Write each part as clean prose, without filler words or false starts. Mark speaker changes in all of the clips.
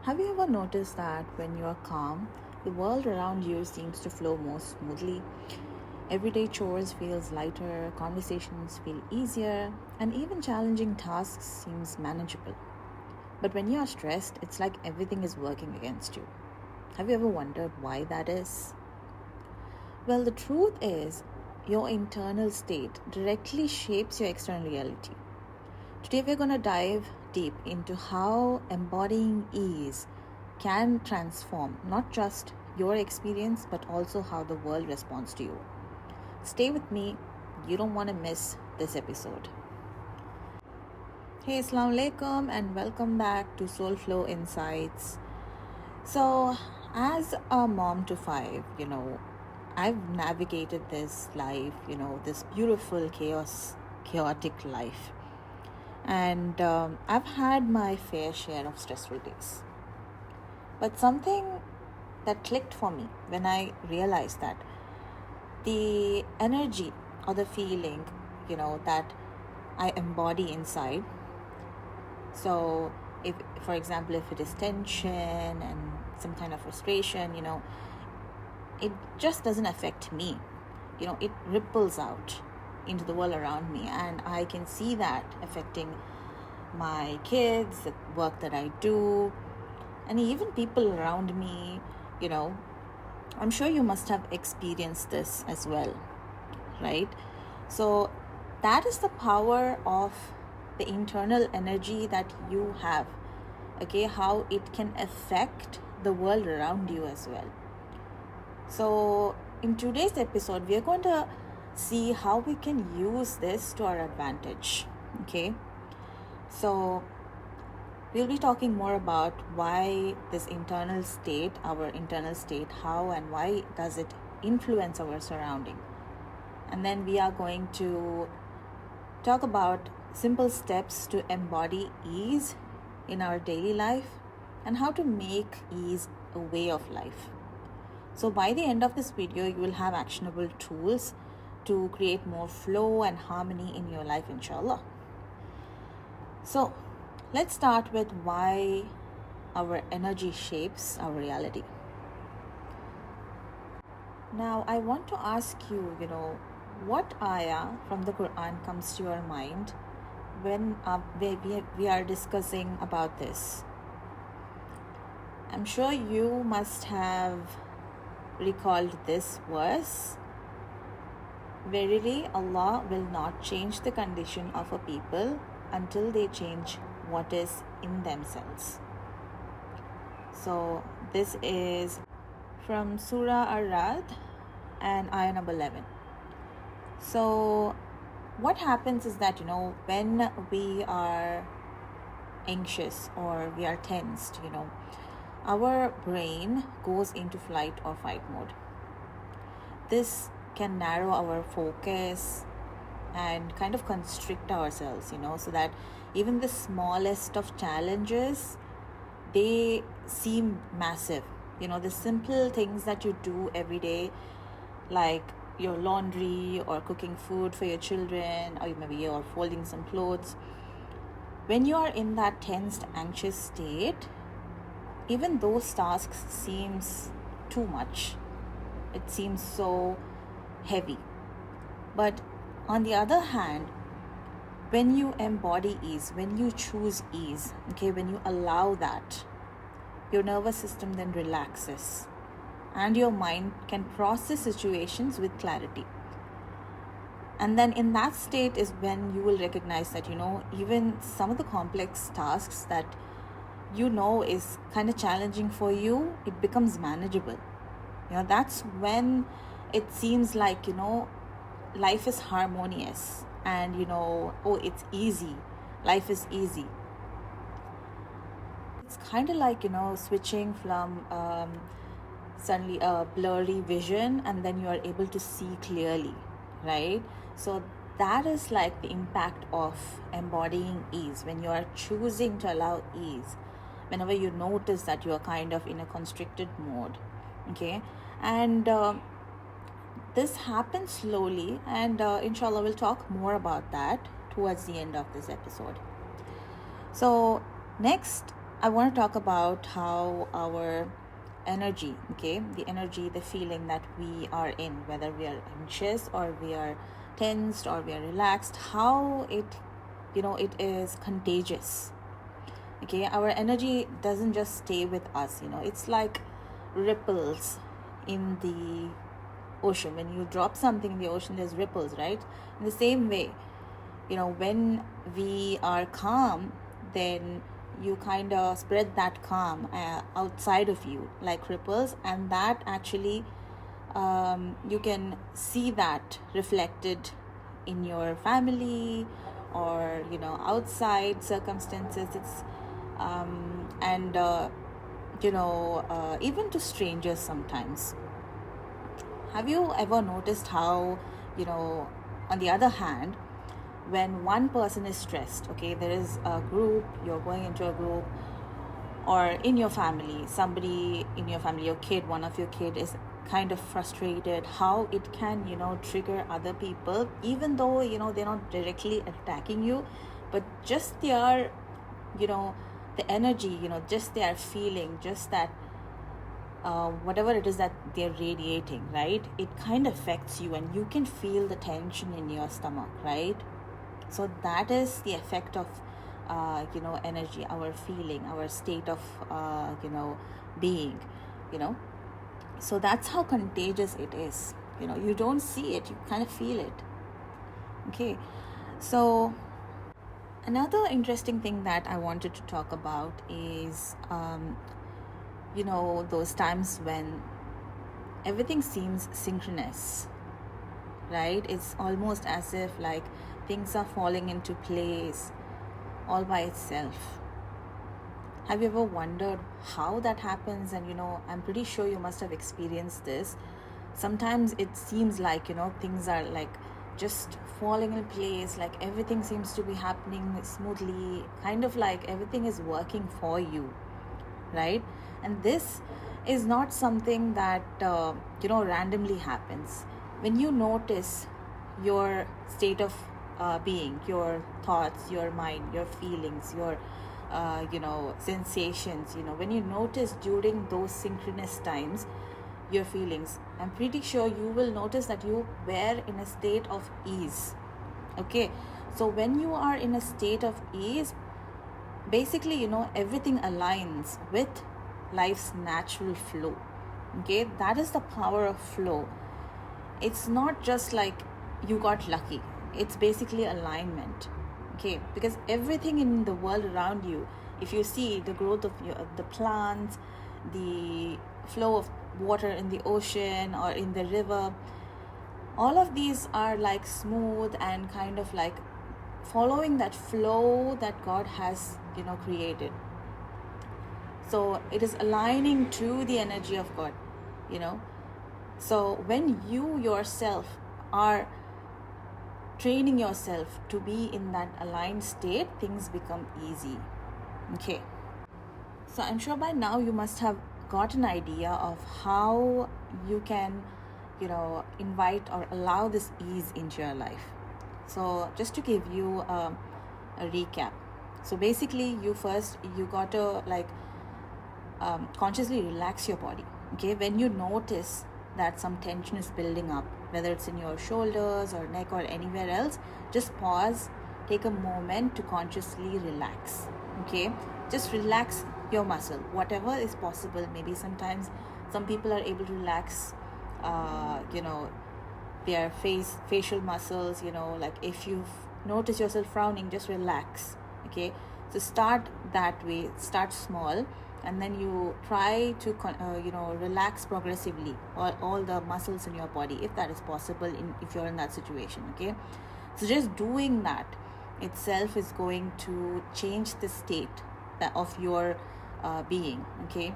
Speaker 1: Have you ever noticed that when you are calm, the world around you seems to flow more smoothly? Everyday chores feels lighter, conversations feel easier, and even challenging tasks seems manageable. But when you are stressed, it's like everything is working against you. Have you ever wondered why that is? Well, the truth is, your internal state directly shapes your external reality. Today, we're going to dive deep into how embodying ease can transform not just your experience but also how the world responds to you. Stay with me, you don't want to miss this episode. Hey, Assalamu alaikum, and welcome back to Soul Flow Insights. So, as a mom to five, I've navigated this life, this beautiful chaotic life. And I've had my fair share of stressful days. But something that clicked for me when I realized that the energy or the feeling, that I embody inside. So, if, for example, if it is tension and some kind of frustration, it just doesn't affect me. It ripples out into the world around me, and I can see that affecting my kids, the work that I do, and even people around me. I'm sure you must have experienced this as well, right? So that is the power of the internal energy that you have, okay, how it can affect the world around you as well. So in today's episode, we are going to see how we can use this to our advantage, okay? So we'll be talking more about why this internal state, our internal state, how and why does it influence our surrounding. And then we are going to talk about simple steps to embody ease in our daily life and how to make ease a way of life. So by the end of this video, you will have actionable tools to create more flow and harmony in your life, inshallah. So let's start with why our energy shapes our reality. Now, I want to ask you, what ayah from the Quran comes to your mind when we are discussing about this? I'm sure you must have recalled this verse. Verily, Allah will not change the condition of a people until they change what is in themselves. So this is from Surah Ar-Ra'd and ayah number 11. So what happens is that, when we are anxious or we are tensed, our brain goes into flight or fight mode. This can narrow our focus and kind of constrict ourselves, so that even the smallest of challenges, they seem massive. The simple things that you do every day, like your laundry or cooking food for your children, or maybe you're folding some clothes. When you are in that tensed, anxious state, even those tasks seems too much. It seems so heavy. But on the other hand, when you embody ease, when you choose ease, okay, when you allow that, your nervous system then relaxes and your mind can process situations with clarity. And then in that state is when you will recognize that, even some of the complex tasks that is kind of challenging for you, it becomes manageable. That's when it seems like, life is harmonious and, it's easy. Life is easy. It's kind of like, switching from suddenly a blurry vision and then you are able to see clearly, right? So that is like the impact of embodying ease. When you are choosing to allow ease, whenever you notice that you are kind of in a constricted mode, okay? And this happens slowly, and inshallah we'll talk more about that towards the end of this episode. So next, I want to talk about how our energy, okay, the energy, the feeling that we are in, whether we are anxious or we are tensed or we are relaxed, how it is contagious. Okay, our energy doesn't just stay with us, it's like ripples in the ocean. When you drop something in the ocean, there's ripples, right? In the same way, when we are calm, then you kind of spread that calm outside of you like ripples, and that actually you can see that reflected in your family or outside circumstances. It's and even to strangers sometimes. Have you ever noticed how, on the other hand, when one person is stressed, okay, there is a group, you're going into a group, or in your family, somebody in your family, your kid, one of your kid is kind of frustrated, how it can, trigger other people, even though, they're not directly attacking you, but just their, the energy, just their feeling, just that whatever it is that they're radiating, right? It kind of affects you, and you can feel the tension in your stomach, right? So that is the effect of energy, our feeling, our state of being, you know so that's how contagious it is. You don't see it, you kind of feel it. Okay, so another interesting thing that I wanted to talk about is those times when everything seems synchronous, right? It's almost as if like things are falling into place all by itself. Have you ever wondered how that happens? And I'm pretty sure you must have experienced this. Sometimes it seems like things are like just falling in place, like everything seems to be happening smoothly, kind of like everything is working for you, right? And this is not something that randomly happens. When you notice your state of being, your thoughts, your mind, your feelings, your sensations, when you notice during those synchronous times your feelings, I'm pretty sure you will notice that you were in a state of ease. Okay, so when you are in a state of ease, basically everything aligns with life's natural flow. Okay, that is the power of flow. It's not just like you got lucky, it's basically alignment. Okay, because everything in the world around you, if you see the growth of the plants, the flow of water in the ocean or in the river, all of these are like smooth and kind of like following that flow that God has created. So it is aligning to the energy of God. So when you yourself are training yourself to be in that aligned state, things become easy. Okay, so I'm sure by now you must have got an idea of how you can invite or allow this ease into your life. So just to give you a recap, so basically you got to like consciously relax your body. Okay, when you notice that some tension is building up, whether it's in your shoulders or neck or anywhere else, just pause, take a moment to consciously relax. Okay, just relax your muscle, whatever is possible. Maybe sometimes some people are able to relax their facial muscles, like if you notice yourself frowning, just relax. Okay, so start that way, start small, and then you try to relax progressively all the muscles in your body, if that is possible, if you're in that situation. Okay, so just doing that itself is going to change the state of your being. Okay,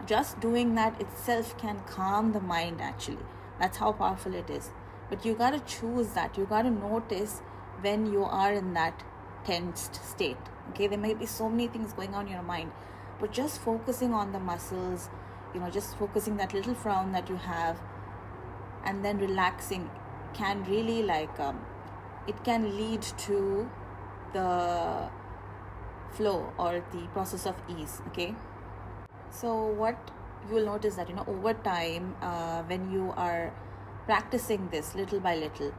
Speaker 1: just doing that itself can calm the mind, actually. That's how powerful it is. But you got to choose that. You got to notice when you are in that tensed state. Okay, there may be so many things going on in your mind, but just focusing on the muscles, just focusing that little frown that you have, and then relaxing can really it can lead to the flow or the process of ease. Okay, so what you will notice that, over time, when you are practicing this little by little,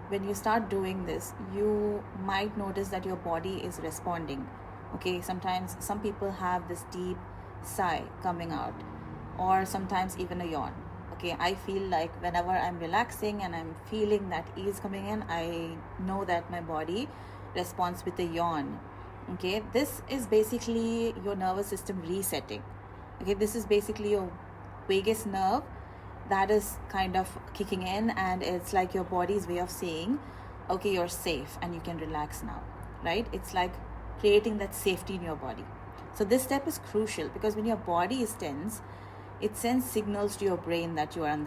Speaker 1: when you start doing this, you might notice that your body is responding. Okay, sometimes some people have this deep sigh coming out, or sometimes even a yawn. Okay, I feel like whenever I'm relaxing and I'm feeling that ease coming in, I know that my body responds with a yawn. Okay, this is basically your nervous system resetting. Okay, this is basically your vagus nerve that is kind of kicking in, and it's like your body's way of saying, okay, you're safe and you can relax now, right? It's like creating that safety in your body. So this step is crucial because when your body is tense, it sends signals to your brain that you are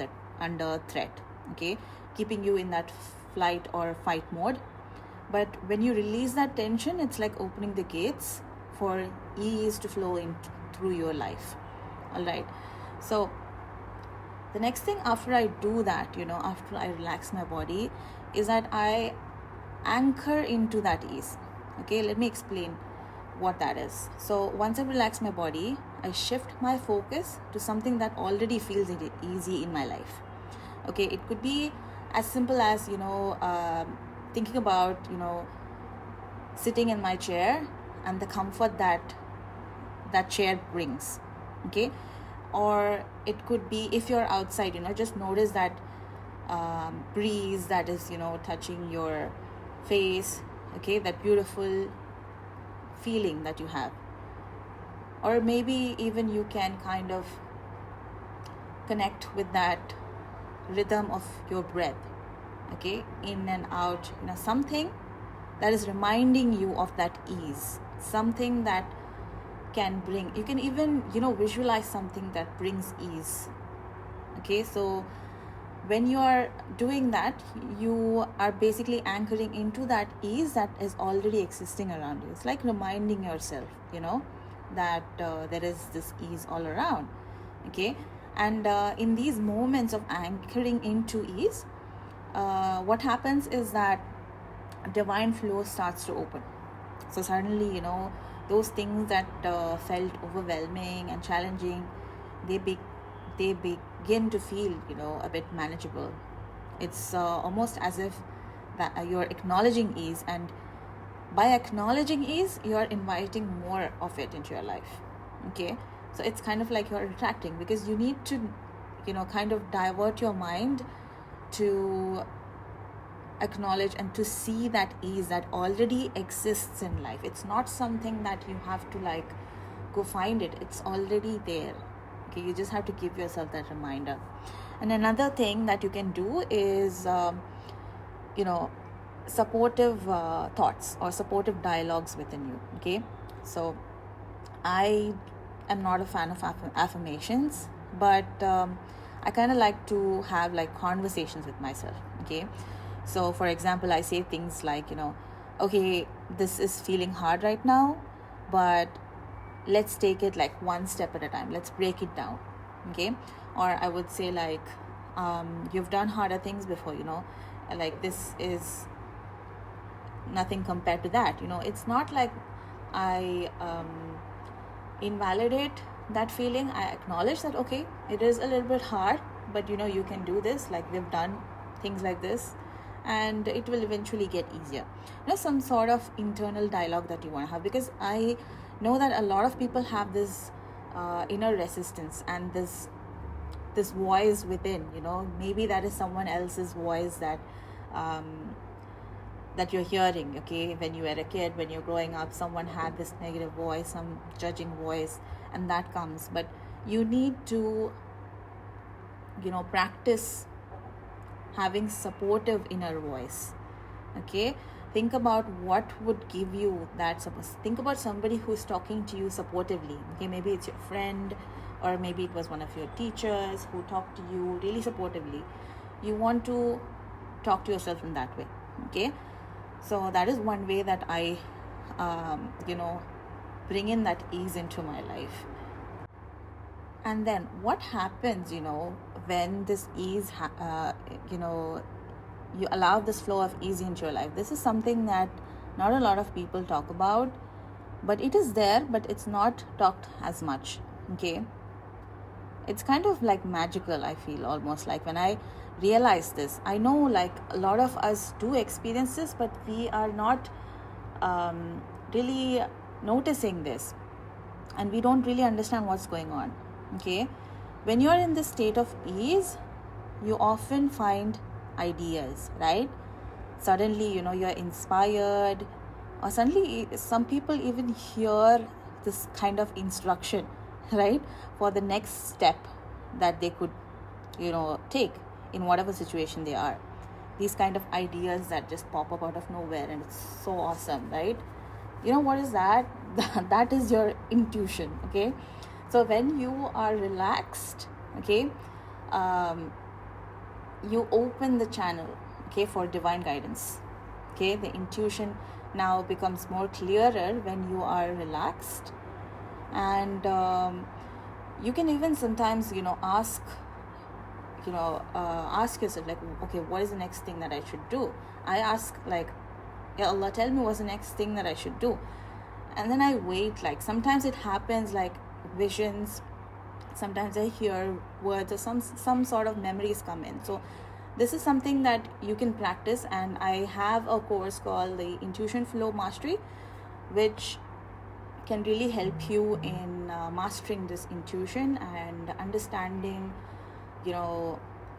Speaker 1: under threat. Okay, keeping you in that flight or fight mode. But when you release that tension, it's like opening the gates for ease to flow in through your life. All right, so the next thing after I do that, after I relax my body, is that I anchor into that ease. Okay, let me explain what that is. So once I relax my body, I shift my focus to something that already feels easy in my life. Okay, it could be as simple as thinking about sitting in my chair and the comfort that that chair brings. Okay, or it could be, if you're outside, just notice that breeze that is touching your face. Okay, that beautiful feeling that you have. Or maybe even you can kind of connect with that rhythm of your breath. Okay, in and out, something that is reminding you of that ease, something that can bring, you can even visualize something that brings ease. Okay, so when you are doing that, you are basically anchoring into that ease that is already existing around you. It's like reminding yourself that there is this ease all around. Okay, and in these moments of anchoring into ease, what happens is that divine flow starts to open. So suddenly, those things that felt overwhelming and challenging, they begin to feel a bit manageable. It's almost as if that you're acknowledging ease, and by acknowledging ease, you're inviting more of it into your life. Okay, so it's kind of like you're attracting, because you need to kind of divert your mind to acknowledge and to see that ease that already exists in life. It's not something that you have to like go find it. It's already there. Okay, you just have to give yourself that reminder. And another thing that you can do is supportive thoughts or supportive dialogues within you. Okay, so I am not a fan of affirmations, but I kind of like to have like conversations with myself. Okay, so for example, I say things like, okay, this is feeling hard right now, but let's take it like one step at a time. Let's break it down. Okay, or I would say like, you've done harder things before, like this is nothing compared to that. It's not like I invalidate that feeling. I acknowledge that, okay, it is a little bit hard, but you can do this. Like, we've done things like this, and it will eventually get easier. Some sort of internal dialogue that you want to have, because I know that a lot of people have this inner resistance and this voice within. Maybe that is someone else's voice that that you're hearing. Okay, when you were a kid, when you're growing up, someone had this negative voice, some judging voice, and that comes. But you need to practice having supportive inner voice. Okay, think about what would give you that support. Think about somebody who's talking to you supportively. Okay, maybe it's your friend, or maybe it was one of your teachers who talked to you really supportively. You want to talk to yourself in that way. Okay, so that is one way that I bring in that ease into my life. And then what happens when this ease you allow this flow of ease into your life? This is something that not a lot of people talk about, but it is there, but it's not talked as much. Okay, it's kind of like magical, I feel, almost like when I realize this. I know like a lot of us do experience this, but we are not really noticing this, and we don't really understand what's going on. Okay, when you're in this state of ease, you often find ideas, right? Suddenly, you're inspired, or suddenly some people even hear this kind of instruction, right, for the next step that they could take in whatever situation they are. These kind of ideas that just pop up out of nowhere, and it's so awesome, right? What is that? That is your intuition. Okay, so when you are relaxed, okay, you open the channel, okay, for divine guidance. Okay, the intuition now becomes more clearer when you are relaxed. And you can even sometimes ask yourself, like, okay, what is the next thing that I should do? I ask, like, ya Allah, tell me what's the next thing that I should do. And then I wait. Like, sometimes it happens, like visions, sometimes I hear words, or some sort of memories come in. So this is something that you can practice, and I have a course called the Intuition Flow Mastery, which can really help you in mastering this intuition and understanding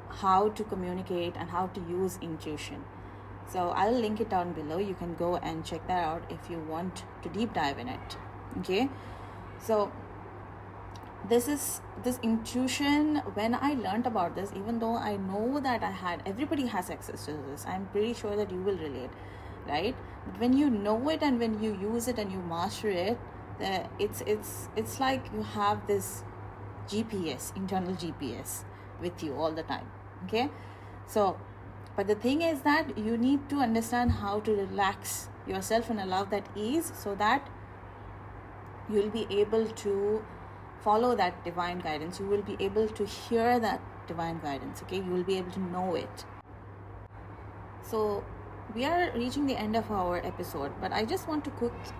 Speaker 1: how to communicate and how to use intuition. So I'll link it down below. You can go and check that out if you want to deep dive in it. Okay, so this intuition, when I learned about this, even though I know that everybody has access to this, I'm pretty sure that you will relate, right? But when you know it and when you use it and you master it, it's like you have this GPS, internal GPS, with you all the time. Okay, so but the thing is that you need to understand how to relax yourself and allow that ease, so that you'll be able to follow that divine guidance. You will be able to hear that divine guidance. Okay, you will be able to know it. So we are reaching the end of our episode, but I just want to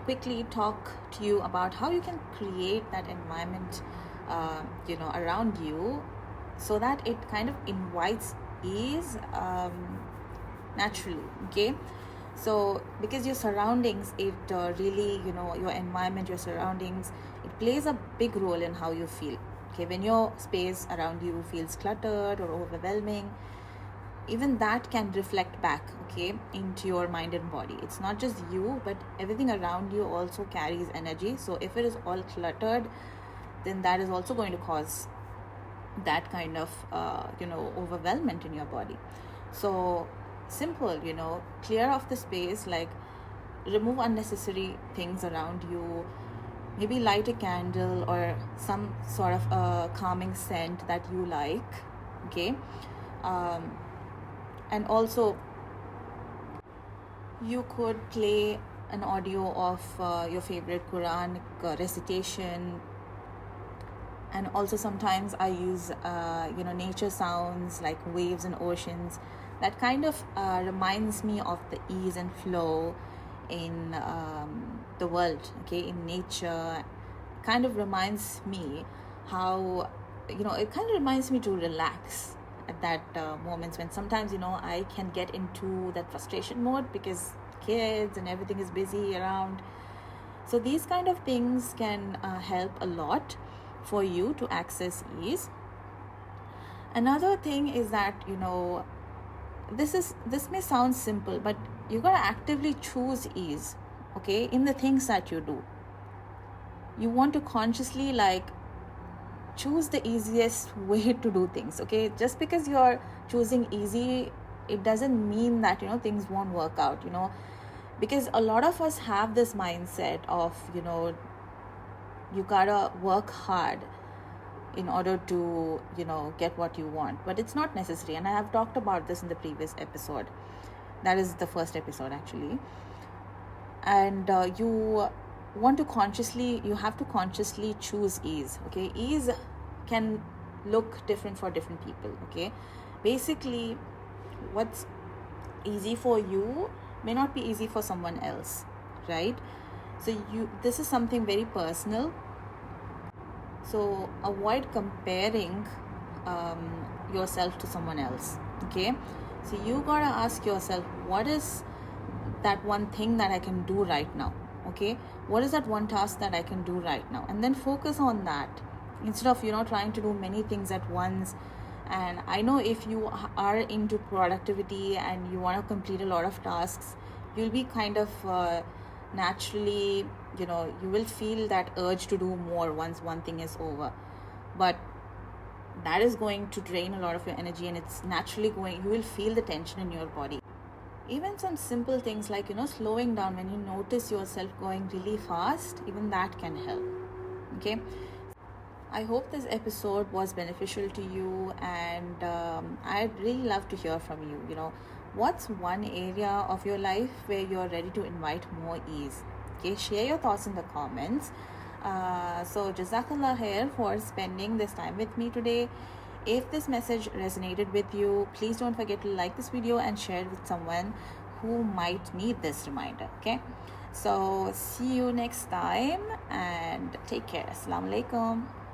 Speaker 1: quickly talk to you about how you can create that environment around you, so that it kind of invites ease naturally. Okay, so because your surroundings, it really, your environment, your surroundings, it plays a big role in how you feel. Okay, when your space around you feels cluttered or overwhelming, even that can reflect back, okay, into your mind and body. It's not just you, but everything around you also carries energy. So if it is all cluttered, then that is also going to cause that kind of overwhelmment in your body. So simple, clear off the space, like remove unnecessary things around you, maybe light a candle or some sort of a calming scent that you like. Okay, and also you could play an audio of your favorite Quranic recitation. And also sometimes I use nature sounds like waves and oceans. That kind of reminds me of the ease and flow in the world, okay, in nature. Kind of reminds me how it kind of reminds me to relax at that moments when sometimes I can get into that frustration mode because kids and everything is busy around. So these kind of things can help a lot for you to access ease. Another thing is that this may sound simple, but you gotta actively choose ease, okay, in the things that you do. You want to consciously choose the easiest way to do things. Okay, just because you're choosing easy, it doesn't mean that things won't work out, because a lot of us have this mindset of you gotta work hard in order to get what you want. But it's not necessary, and I have talked about this in the previous episode. That is the first episode, actually. And you have to consciously choose ease. Okay, ease can look different for different people. Okay, basically what's easy for you may not be easy for someone else, right? So this is something very personal. So avoid comparing yourself to someone else. Okay, so you gotta ask yourself, what is that one thing that I can do right now? Okay, what is that one task that I can do right now? And then focus on that instead of trying to do many things at once. And I know if you are into productivity and you want to complete a lot of tasks, you'll be kind of naturally, you will feel that urge to do more once one thing is over. But that is going to drain a lot of your energy, and it's naturally going, you will feel the tension in your body. Even some simple things like slowing down when you notice yourself going really fast, even that can help. Okay, I hope this episode was beneficial to you, and I'd really love to hear from you. What's one area of your life where you're ready to invite more ease? Okay, share your thoughts in the comments. So, Jazakallah khair for spending this time with me today. If this message resonated with you, please don't forget to like this video and share it with someone who might need this reminder. Okay, so see you next time and take care. Assalamu alaikum.